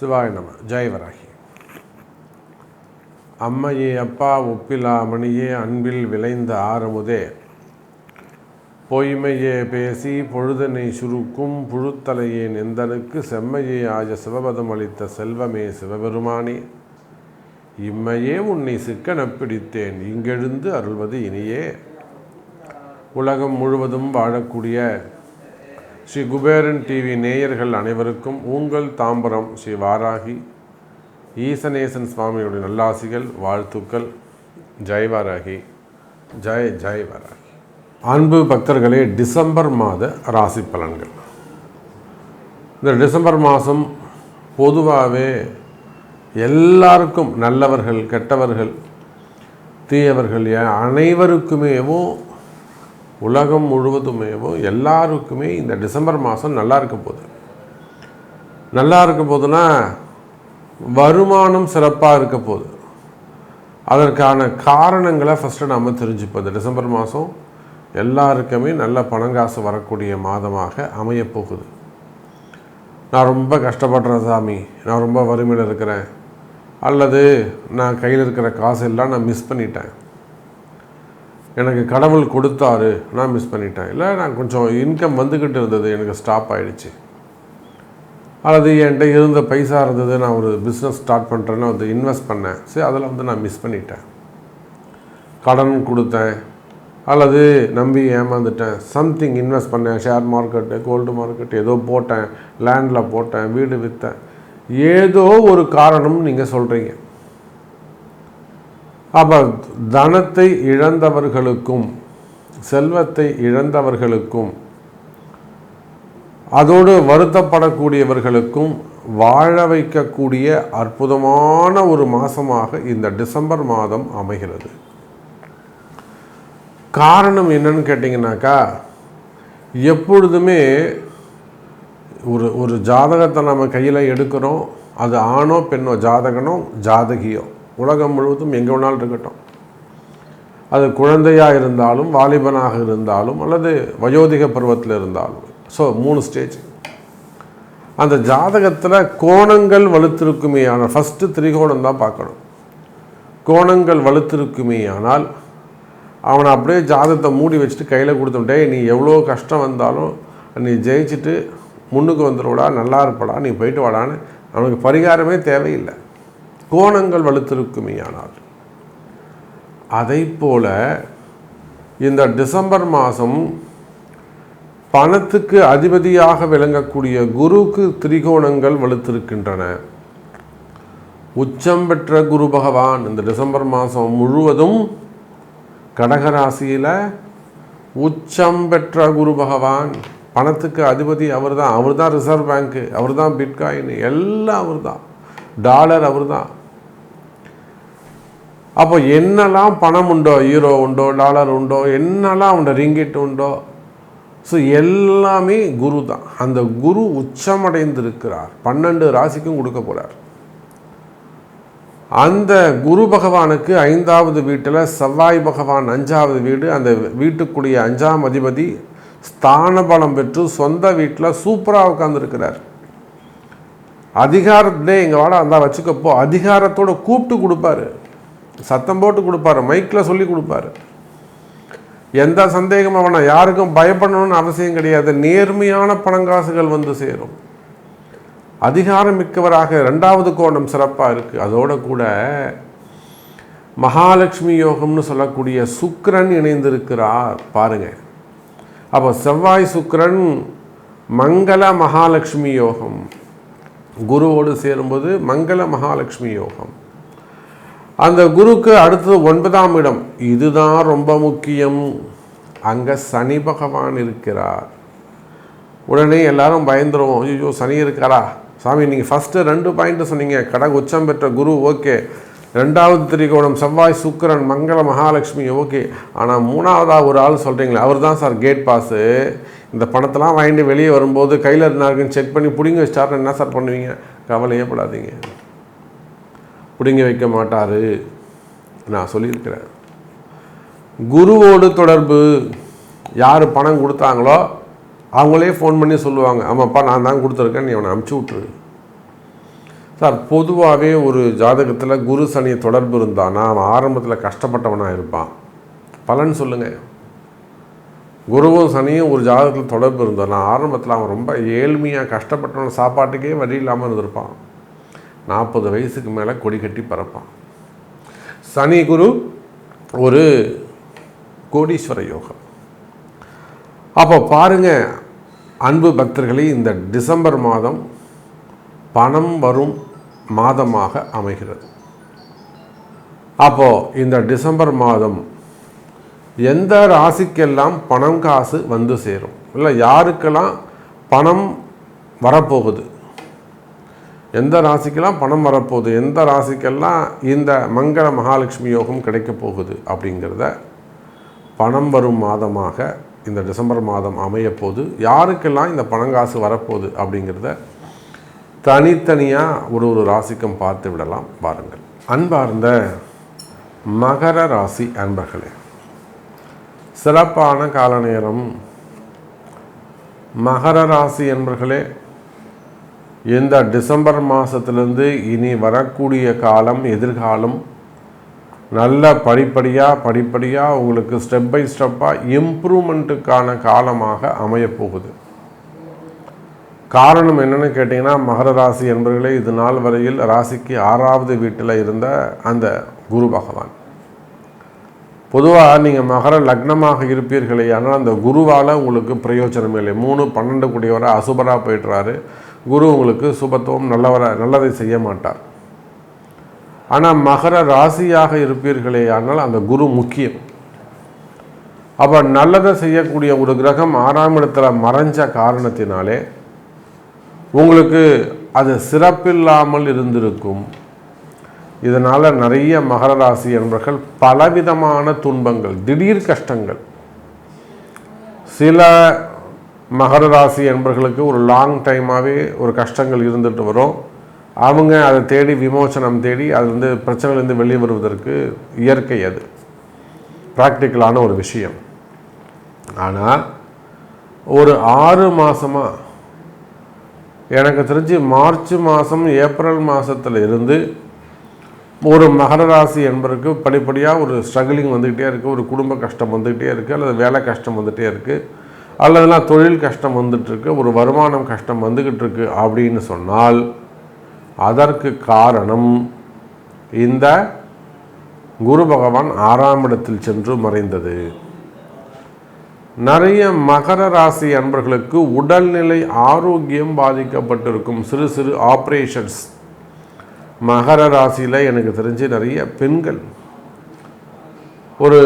சிவாய நம. ஜெய் வராகி. அம்மையே அப்பா ஒப்பிலா மணியே அன்பில் விளைந்த ஆரமுதே, பொய்மையே பேசி பொழுதனை சுருக்கும் புழுத்தலையே நெந்தனுக்கு செம்மையே ஆஜ சிவபதம் அளித்த செல்வமே சிவபெருமானே, இம்மையே உன்னை சிக்கனப் பிடித்தேன் இங்கெழுந்து அருள்வது இனியே. உலகம் முழுவதும் வாழக்கூடிய ஸ்ரீ குபேரன் டிவி நேயர்கள் அனைவருக்கும் உங்கள் தாம்பரம் ஸ்ரீ வாராகி ஈசனேசன் சுவாமியுடைய நல்லாசிகள், வாழ்த்துக்கள். ஜெய் வாராகி. ஜெய் ஜெய் வாராகி. அன்பு பக்தர்களே, டிசம்பர் மாத ராசி பலன்கள். இந்த டிசம்பர் மாதம் பொதுவாகவே எல்லாருக்கும், நல்லவர்கள் கெட்டவர்கள் தீயவர்கள் அனைவருக்குமேவும், உலகம் முழுவதுமேவும் எல்லாருக்குமே இந்த டிசம்பர் மாதம் நல்லா இருக்க போகுது. நல்லா இருக்க போதுன்னா வருமானம் சிறப்பாக இருக்க போகுது. அதற்கான காரணங்களை ஃபஸ்ட்டு நம்ம தெரிஞ்சுப்போம். இந்த டிசம்பர் மாதம் எல்லாருக்குமே நல்ல பணங்காசு வரக்கூடிய மாதமாக அமையப்போகுது. நான் ரொம்ப கஷ்டப்படுறேன் சாமி, நான் ரொம்ப வறுமையில் இருக்கிறேன், அல்லது நான் கையில் இருக்கிற காசு எல்லாம் நான் மிஸ் பண்ணிட்டேன், எனக்கு கடவுள் கொடுத்தாரு நான் மிஸ் பண்ணிட்டேன், இல்லை நான் கொஞ்சம் இன்கம் வந்துக்கிட்டு இருந்தது எனக்கு ஸ்டாப் ஆகிடுச்சு, அல்லது என்கிட்ட இருந்த பைசா இருந்தது நான் ஒரு பிஸ்னஸ் ஸ்டார்ட் பண்ணுறேன்னு வந்து இன்வெஸ்ட் பண்ணேன், சரி அதில் வந்து நான் மிஸ் பண்ணிட்டேன், கடன் கொடுத்தேன் அல்லது நம்பி ஏமாந்துட்டேன், சம்திங் இன்வெஸ்ட் பண்ணேன், ஷேர் மார்க்கெட்டு கோல்டு மார்க்கெட்டு ஏதோ போட்டேன், லேண்டில் போட்டேன், வீடு விற்றேன், ஏதோ ஒரு காரணம் நீங்கள் சொல்கிறீங்க. அப்போ தனத்தை இழந்தவர்களுக்கும் செல்வத்தை இழந்தவர்களுக்கும் அதோடு வருத்தப்படக்கூடியவர்களுக்கும் வாழ வைக்கக்கூடிய அற்புதமான ஒரு மாதமாக இந்த டிசம்பர் மாதம் அமைகிறது. காரணம் என்னன்னு கேட்டிங்கனாக்கா, எப்பொழுதுமே ஒரு ஜாதகத்தை நம்ம கையில் எடுக்கிறோம், அது ஆணோ பெண்ணோ, ஜாதகனோ ஜாதகியோ, உலகம் முழுவதும் எங்கே வேணாலும் இருக்கட்டும், அது குழந்தையாக இருந்தாலும் வாலிபனாக இருந்தாலும் அல்லது வயோதிக பருவத்தில் இருந்தாலும், ஸோ 3 ஸ்டேஜ். அந்த ஜாதகத்தில் கோணங்கள் வலுத்திருக்குமே ஆனால் ஃபஸ்ட்டு திரிகோணம் தான் பார்க்கணும். கோணங்கள் வலுத்திருக்குமே ஆனால் அவனை அப்படியே ஜாதகத்தை மூடி வச்சுட்டு கையில் கொடுத்துட்டே, நீ எவ்வளோ கஷ்டம் வந்தாலும் நீ ஜெயிச்சுட்டு முன்னுக்கு வந்துடுவடா, நல்லா இருப்படா, நீ போயிட்டு வாடான்னு அவனுக்கு பரிகாரமே தேவையில்லை. கோணங்கள் வலுத்திருக்குமே ஆனால். அதை போல இந்த டிசம்பர் மாதம் பணத்துக்கு அதிபதியாக விளங்கக்கூடிய குருவுக்கு திரிகோணங்கள் வலுத்திருக்கின்றன. உச்சம் பெற்ற குரு பகவான் இந்த டிசம்பர் மாதம் முழுவதும் கடகராசியில் உச்சம் பெற்ற குரு பகவான், பணத்துக்கு அதிபதி அவர் தான் ரிசர்வ் பேங்க்கு, அவர் தான் பிட்காயின், எல்லாம் அவர் தான், டாலர் அவர் தான். அப்போ என்னெல்லாம் பணம் உண்டோ, யூரோ உண்டோ, டாலர் உண்டோ, என்னெல்லாம் உண்டோ, ரிங்கிட் உண்டோ, ஸோ எல்லாமே குரு தான். அந்த குரு உச்சமடைந்திருக்கிறார், 12 ராசிக்கும் கொடுக்க போகிறார். அந்த குரு பகவானுக்கு 5வது வீட்டில் செவ்வாய் பகவான் 5வது வீடு, அந்த வீட்டுக்குரிய 5ஆம் அதிபதி ஸ்தான பலம் பெற்று சொந்த வீட்டில் சூப்பராக உட்காந்துருக்கிறார். அதிகாரத்திலே எங்கள் வாடா அந்த வச்சுக்கப்போ அதிகாரத்தோடு கூப்பிட்டு கொடுப்பாரு, சத்தம் போட்டு கொடுப்பாரு, மைக்கில் சொல்லி கொடுப்பாரு. எந்த சந்தேகமும் அவனை யாருக்கும் பயப்படணும்னு அவசியம் கிடையாது. நேர்மையான பணங்காசுகள் வந்து சேரும். அதிகாரம் மிக்கவராக 2வது கோணம் சிறப்பாக இருக்குது. அதோட கூட மகாலட்சுமி யோகம்னு சொல்லக்கூடிய சுக்கிரன் இணைந்திருக்கிறார் பாருங்க. அப்போ செவ்வாய் சுக்கிரன் மங்கள மகாலட்சுமி யோகம், குருவோடு சேரும்போது மங்கள மகாலட்சுமி யோகம். அந்த குருக்கு அடுத்தது 9ஆம் இடம், இதுதான் ரொம்ப முக்கியம். அங்கே சனி பகவான் இருக்கிறார். உடனே எல்லாரும் பயந்துருவோம், ஐயோ சனி இருக்காரா சாமி, நீங்கள் ஃபஸ்ட்டு 2 பாயிண்ட்டு சொன்னீங்க, கடக உச்சம் பெற்ற குரு ஓகே, 2வது திரிகோணம் செவ்வாய் சுக்கிரன் மங்கள மகாலட்சுமி ஓகே, ஆனால் 3வதாக ஒரு ஆள் சொல்கிறீங்களே அவர் தான் சார் கேட் பாஸு, இந்த பணத்தெல்லாம் வாங்கிட்டு வெளியே வரும்போது கையில் இருந்தாருக்குன்னு செக் பண்ணி பிடிங்க வச்சிட்டாருன்னு என்ன சார் பண்ணுவீங்க? கவலையே படாதீங்க, பிடிங்க வைக்க மாட்டார். நான் சொல்லியிருக்கிறேன். குருவோடு தொடர்பு, யார் பணம் கொடுத்தாங்களோ அவங்களே ஃபோன் பண்ணி சொல்லுவாங்க, ஆமாப்பா நான் தான் கொடுத்துருக்கேன், நீ அவனை அமுச்சு விட்ரு. சார் பொதுவாகவே ஒரு ஜாதகத்தில் குரு சனி தொடர்பு இருந்தானா அவன் ஆரம்பத்தில் கஷ்டப்பட்டவனாக இருப்பான். பலன் சொல்லுங்கள். குருவும் சனியும் ஒரு ஜாதகத்தில் தொடர்பு இருந்தானா ஆரம்பத்தில் அவன் ரொம்ப ஏழ்மையாக கஷ்டப்பட்டவன், சாப்பாட்டுக்கே வழி இல்லாமல் இருந்திருப்பான். 40 வயசுக்கு மேலே கொடி கட்டி பறப்பான். சனி குரு ஒரு கோடீஸ்வர யோகம். அப்போ பாருங்கள் அன்பு பக்தர்களே, இந்த டிசம்பர் மாதம் பணம் வரும் மாதமாக அமைகிறது. அப்போது இந்த டிசம்பர் மாதம் எந்த ராசிக்கெல்லாம் பணம் காசு வந்து சேரும், இல்லை யாருக்கெல்லாம் பணம் வரப்போகுது, எந்த ராசிக்கெல்லாம் பணம் வரப்போகுது, எந்த ராசிக்கெல்லாம் இந்த மங்கள மகாலட்சுமி யோகம் கிடைக்க போகுது அப்படிங்கிறத பணம் வரும் மாதமாக இந்த டிசம்பர் மாதம் அமையப்போகுது. யாருக்கெல்லாம் இந்த பணங்காசு வரப்போகுது அப்படிங்கிறத தனித்தனியாக ஒரு ராசிக்கும் பார்த்து விடலாம். பாருங்கள். அன்பார்ந்த மகர ராசி அன்பர்களே, சிறப்பான கால நேரம். மகர ராசி அன்பர்களே, இந்த டிசம்பர் மாதத்துலேருந்து இனி வரக்கூடிய காலம், எதிர்காலம் நல்ல படிப்படியாக உங்களுக்கு ஸ்டெப் பை ஸ்டெப்பாக இம்ப்ரூவ்மெண்ட்டுக்கான காலமாக அமையப்போகுது. காரணம் என்னென்னு கேட்டிங்கன்னா, மகர ராசி என்பவர்களே, இது நாள் வரையில் ராசிக்கு 6வது வீட்டில் இருந்த அந்த குரு பகவான். பொதுவாக நீங்கள் மகர லக்னமாக இருப்பீர்களே, ஆனால் அந்த குருவால் உங்களுக்கு பிரயோஜனம் இல்லை. 3, 12 கூடியவரை அசுபராக போய்ட்டுறாரு. குரு உங்களுக்கு சுபத்துவம் நல்லதை செய்ய மாட்டார். ஆனால் மகர ராசியாக இருப்பீர்களே, ஆனால் அந்த குரு முக்கியம். அப்போ நல்லதை செய்யக்கூடிய ஒரு கிரகம் 6ஆம் இடத்துல மறைஞ்ச காரணத்தினாலே உங்களுக்கு அது சிறப்பில்லாமல் இருந்திருக்கும். இதனால் நிறைய மகர ராசி என்பவர்கள் பலவிதமான துன்பங்கள், திடீர் கஷ்டங்கள். சில மகர ராசி என்பவர்களுக்கு ஒரு லாங் டைமாகவே ஒரு கஷ்டங்கள் இருந்துட்டு வரும். அவங்க அதை தேடி விமோசனம் தேடி அதுலேருந்து பிரச்சனைலேருந்து வெளியே வருவதற்கு இயற்கை, அது ப்ராக்டிக்கலான ஒரு விஷயம். ஆனால் ஒரு 6 மாதமாக எனக்கு தெரிஞ்சு மார்ச் மாதம் ஏப்ரல் மாதத்தில் இருந்து ஒரு மகர ராசி என்பதற்கு படிப்படியாக ஒரு ஸ்ட்ரகிளிங் வந்துக்கிட்டே இருக்குது. ஒரு குடும்ப கஷ்டம் வந்துக்கிட்டே இருக்குது, அல்லது வேலை கஷ்டம் வந்துகிட்டே இருக்குது, அல்லதுலாம் தொழில் கஷ்டம் வந்துட்டுருக்கு, ஒரு வருமானம் கஷ்டம் வந்துக்கிட்டு இருக்கு அப்படின்னு சொன்னால் அதற்கு காரணம் இந்த குரு பகவான் 6ஆம் இடத்தில் சென்று மறைந்தது. நிறைய மகர ராசி அன்பர்களுக்கு உடல்நிலை ஆரோக்கியம் பாதிக்கப்பட்டிருக்கும். சிறு சிறு ஆப்ரேஷன்ஸ். மகர ராசியில் எனக்கு தெரிஞ்சு நிறைய பெண்கள், ஒரு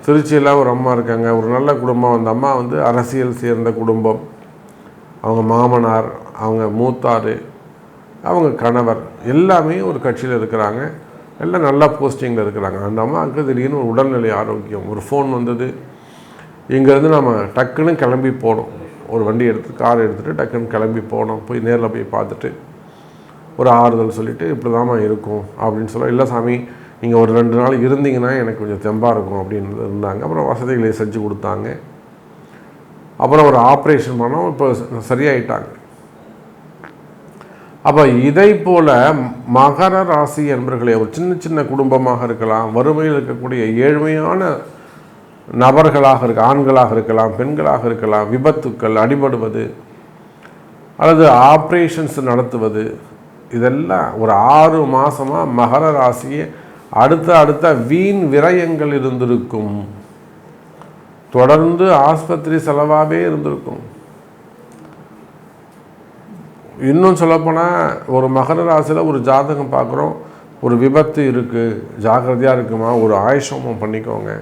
திருச்சியில் ஒரு அம்மா இருக்காங்க, ஒரு நல்ல குடும்பம். அந்த அம்மா அரசியல் சேர்ந்த குடும்பம். அவங்க மாமனார், அவங்க மூத்தார், அவங்க கணவர் எல்லாமே ஒரு கட்சியில் இருக்கிறாங்க, எல்லாம் நல்ல போஸ்டிங்கில் இருக்கிறாங்க. அந்த அம்மாவுக்கு திடீர்னு ஒரு உடல்நிலை ஆரோக்கியம், ஒரு ஃபோன் வந்தது. இங்கேருந்து நம்ம டக்குன்னு கிளம்பி போனோம், ஒரு வண்டி எடுத்து கார் எடுத்துகிட்டு டக்குன்னு கிளம்பி போனோம். போய் நேரில் போய் பார்த்துட்டு ஒரு ஆறுதல் சொல்லிவிட்டு இப்படி தாம்மா இருக்கும் அப்படின்னு சொல்ல, இல்லை சாமி நீங்கள் ஒரு 2 நாள் இருந்தீங்கன்னா எனக்கு கொஞ்சம் தெம்பாக இருக்கும் அப்படின்னு இருந்தாங்க. அப்புறம் வசதிகளை செஞ்சு கொடுத்தாங்க. அப்புறம் ஒரு ஆப்ரேஷன் பண்ணோம், இப்போ சரியாயிட்டாங்க. அப்போ இதை போல் மகர ராசி என்பர்களே, ஒரு சின்ன சின்ன குடும்பமாக இருக்கலாம், வறுமையில் இருக்கக்கூடிய ஏழ்மையான நபர்களாக ஆண்களாக இருக்கலாம், பெண்களாக இருக்கலாம், விபத்துக்கள், அடிபடுவது அல்லது ஆப்ரேஷன்ஸ் நடத்துவது, இதெல்லாம் ஒரு 6 மாதமாக மகர ராசியை அடுத்த வீண் விரயங்கள் இருந்திருக்கும். தொடர்ந்து ஆஸ்பத்திரி செலவாகவே இருந்திருக்கும். இன்னும் சொல்லப்போனால் ஒரு மகர ராசியில் ஒரு ஜாதகம் பார்க்குறோம், ஒரு விபத்து இருக்குது, ஜாக்கிரதையாக இருக்குமா, ஒரு ஆயுஷமம் பண்ணிக்கோங்க,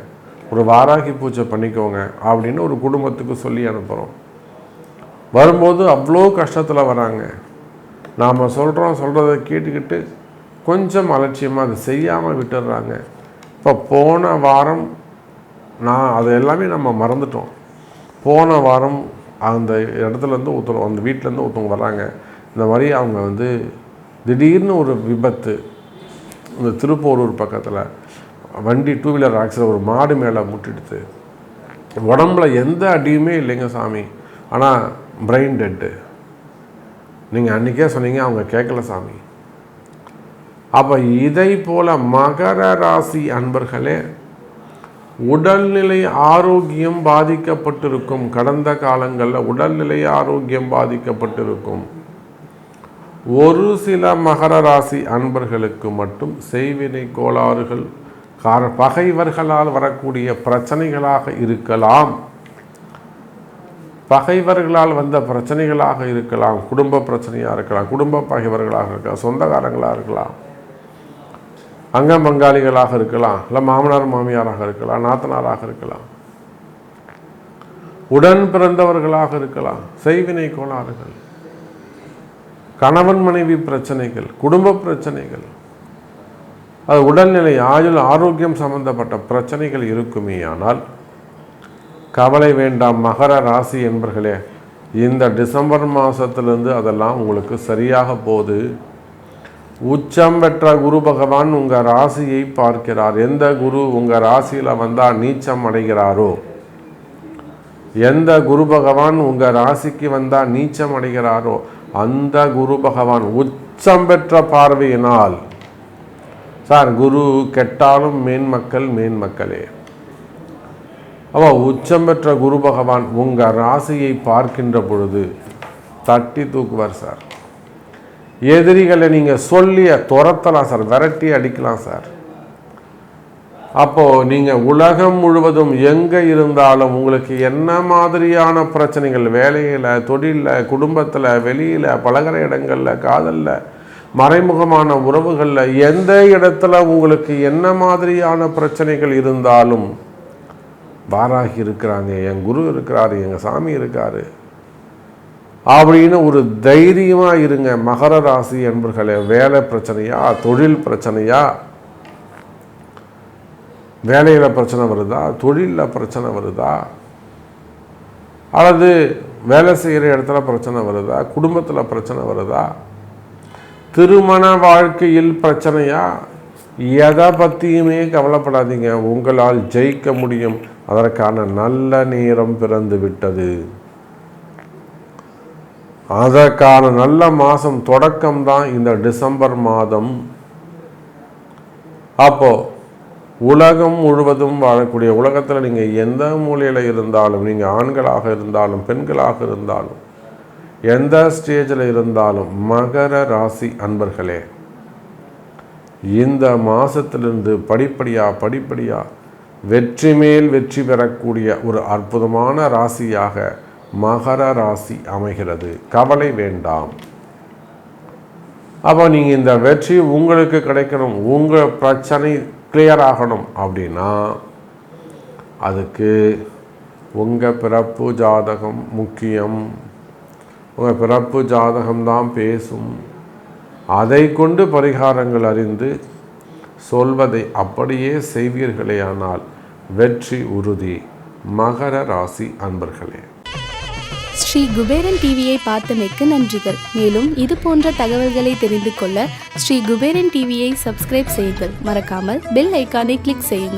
ஒரு வாராகி பூஜை பண்ணிக்கோங்க அப்படின்னு ஒரு குடும்பத்துக்கு சொல்லி அனுப்புகிறோம். வரும்போது அவ்வளோ கஷ்டத்தில் வராங்க. நாம் சொல்கிறத கேட்டுக்கிட்டு கொஞ்சம் அலட்சியமாக அதை செய்யாமல் விட்டுடுறாங்க. இப்போ போன வாரம் அது எல்லாமே நம்ம மறந்துட்டோம். போன வாரம் அந்த இடத்துலேருந்து அந்த வீட்டிலேருந்து ஒருத்தவங்க வராங்க. இந்த மாதிரி அவங்க திடீர்னு ஒரு விபத்து, இந்த திருப்போரூர் பக்கத்தில் வண்டி 2 வீலர் ஆக்சிடென்ட், ஒரு மாடு மேலே முட்டிடுது. உடம்புல எந்த அடியுமே இல்லைங்க சாமி, ஆனால் பிரெயின் டெட்டு. நீங்கள் அன்றைக்கே சொன்னீங்க, அவங்க கேட்கல சாமி. அப்போ இதை போல் மகர ராசி அன்பர்களே, உடல்நிலை ஆரோக்கியம் பாதிக்கப்பட்டிருக்கும். கடந்த காலங்களில் உடல்நிலை ஆரோக்கியம் பாதிக்கப்பட்டிருக்கும். ஒரு சில மகர ராசி அன்பர்களுக்கு மட்டும் செய்வினை கோளாறுகள், பகைவர்களால் வரக்கூடிய பிரச்சனைகளாக இருக்கலாம். பகைவர்களால் வந்த பிரச்சனைகளாக இருக்கலாம், குடும்ப பிரச்சனையாக இருக்கலாம், குடும்ப பகைவர்களாக இருக்கலாம், சொந்தக்காரங்களாக இருக்கலாம், அங்கம் பங்காளிகளாக இருக்கலாம், இல்லை மாமனார் மாமியாராக இருக்கலாம், நாத்தனாராக இருக்கலாம், உடன் பிறந்தவர்களாக இருக்கலாம். செய்வினை கோளாறுகள், கணவன் மனைவி பிரச்சனைகள், குடும்ப பிரச்சனைகள், அது உடல்நிலை ஆயுள் ஆரோக்கியம் சம்பந்தப்பட்ட பிரச்சனைகள் இருக்குமே. ஆனால் கவலை வேண்டாம் மகர ராசி என்பர்களே, இந்த டிசம்பர் மாதத்திலிருந்து அதெல்லாம் உங்களுக்கு சரியாக போகுது. உச்சம் பெற்ற குரு பகவான் உங்கள் ராசியை பார்க்கிறார். எந்த குரு உங்கள் ராசியில் வந்தால் நீச்சம் அடைகிறாரோ, எந்த குரு பகவான் உங்கள் ராசிக்கு வந்தால் நீச்சம் அடைகிறாரோ, அந்த குரு பகவான் உச்சம் பெற்ற பார்வையினால், சார் குரு கெட்டாலும் மேன்மக்கள் மேன்மக்களே, உச்சம் பெற்ற குரு பகவான் உங்கள் ராசியை பார்க்கின்ற பொழுது தட்டி தூக்குவார் சார். எதிரிகளை நீங்கள் சொல்லி துரத்தலாம் சார், விரட்டி அடிக்கலாம் சார். அப்போது நீங்கள் உலகம் முழுவதும் எங்கே இருந்தாலும் உங்களுக்கு என்ன மாதிரியான பிரச்சனைகள், வேலையில், தொழிலில், குடும்பத்தில், வெளியில், பழகிற இடங்களில், காதலில், மறைமுகமான உறவுகளில், எந்த இடத்துல உங்களுக்கு என்ன மாதிரியான பிரச்சனைகள் இருந்தாலும் வாராகி இருக்கிறாங்க, என் குரு இருக்கிறாரு, எங்கள் சாமி இருக்காரு அப்படின்னு ஒரு தைரியமாக இருங்க மகர ராசி என்பர்களே. வேலை பிரச்சனையா, தொழில் பிரச்சனையா, வேலையில் பிரச்சனை வருதா, தொழிலில் பிரச்சனை வருதா, அல்லது வேலை செய்கிற இடத்துல பிரச்சனை வருதா, குடும்பத்தில் பிரச்சனை வருதா, திருமண வாழ்க்கையில் பிரச்சனையா, எதை பற்றியுமே கவலைப்படாதீங்க. உங்களால் ஜெயிக்க முடியும். அதற்கான நல்ல நேரம் பிறந்து விட்டது. அதற்கான நல்ல மாதம் தொடக்கம்தான் இந்த டிசம்பர் மாதம். அப்போது உலகம் முழுவதும் வாழக்கூடிய, உலகத்தில் நீங்கள் எந்த மூலையில் இருந்தாலும், நீங்கள் ஆண்களாக இருந்தாலும் பெண்களாக இருந்தாலும் எந்த ஸ்டேஜில் இருந்தாலும், மகர ராசி அன்பர்களே, இந்த மாதத்திலிருந்து படிப்படியாக வெற்றி மேல் வெற்றி பெறக்கூடிய ஒரு அற்புதமான ராசியாக மகர ராசி அமைகிறது. கவலை வேண்டாம். அப்போ நீங்கள் இந்த வெற்றி உங்களுக்கு கிடைக்கணும், உங்கள் பிரச்சனை கிளியர் ஆகணும் அப்படின்னா அதுக்கு உங்கள் பிறப்பு ஜாதகம் முக்கியம். உங்கள் பிறப்பு ஜாதகம்தான் பேசும். அதை கொண்டு பரிகாரங்கள் அறிந்து சொல்வதை அப்படியே செய்வீர்களேயானால் வெற்றி உறுதி. மகர ராசி அன்பர்களே, ஸ்ரீ குபேரன் டிவியை பார்த்தமைக்கு நன்றிகள். மேலும் இது போன்ற தகவல்களை தெரிந்து கொள்ள ஸ்ரீ குபேரன் டிவியை சப்ஸ்கிரைப் செய்யுங்கள். மறக்காமல் பெல் ஐக்கானை கிளிக் செய்யுங்கள்.